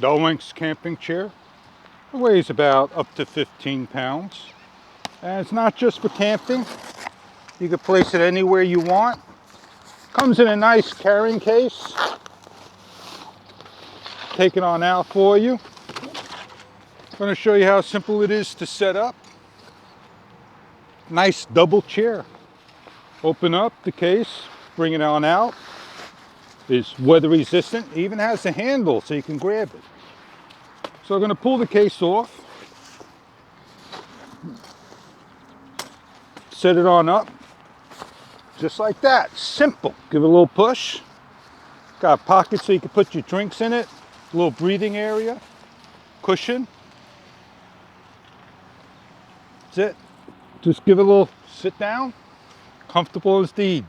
Dowinx camping chair. It weighs about up to 15 pounds. And it's not just for camping. You can place it anywhere you want. Comes in a nice carrying case. Take it on out for you. I'm going to show you how simple it is to set up. Nice double chair. Open up the case, bring it on out. It's weather resistant, even has a handle so you can grab it. So I'm going to pull the case off, set it on up, just like that. Simple. Give it a little push. Got a pocket so you can put your drinks in it, a little breathing area, cushion. That's it. Just give it a little sit down, comfortable as deed.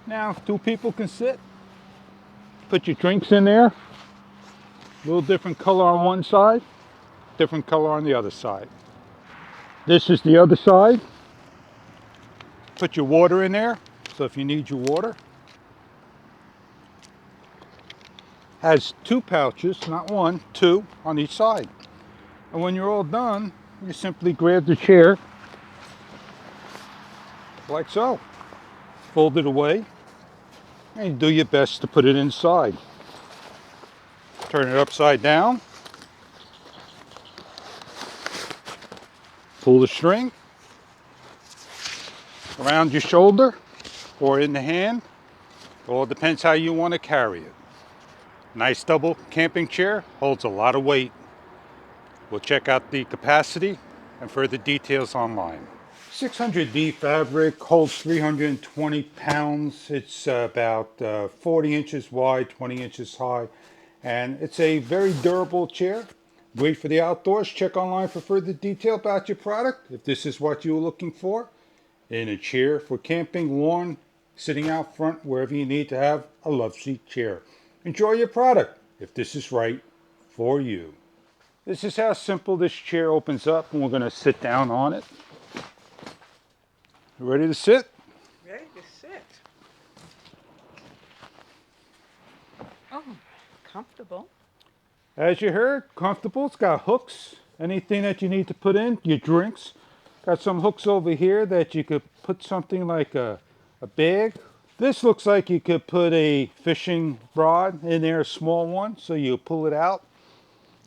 Now, 2 people can sit. Put your drinks in there. A little different color on one side, different color on the other side. This is the other side. Put your water in there, so if you need your water. Has 2 pouches, not 1, 2 on each side. And when you're all done, you simply grab the chair, like so. Fold it away, and you do your best to put it inside. Turn it upside down. Pull the string around your shoulder or in the hand. It all depends how you want to carry it. Nice double camping chair, holds a lot of weight. We'll check out the capacity and further details online. 600D fabric, holds 320 pounds. It's about 40 inches wide, 20 inches high, and it's a very durable chair. Great for the outdoors. Check online for further detail about your product. If this is what you were looking for in a chair for camping, lawn, sitting out front, wherever you need to have a Loveseat chair. Enjoy your product if this is right for you. This is how simple this chair opens up, and we're going to sit down on it. Ready to sit? Ready to sit. Oh, comfortable. As you heard, comfortable. It's got hooks. Anything that you need to put in, your drinks. Got some hooks over here that you could put something like a bag. This looks like you could put a fishing rod in there, a small one. So you pull it out,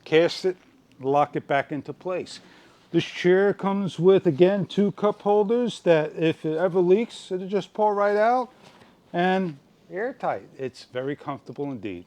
cast it, lock it back into place. This chair comes with, again, 2 cup holders that if it ever leaks, it'll just pour right out, and airtight. It's very comfortable indeed.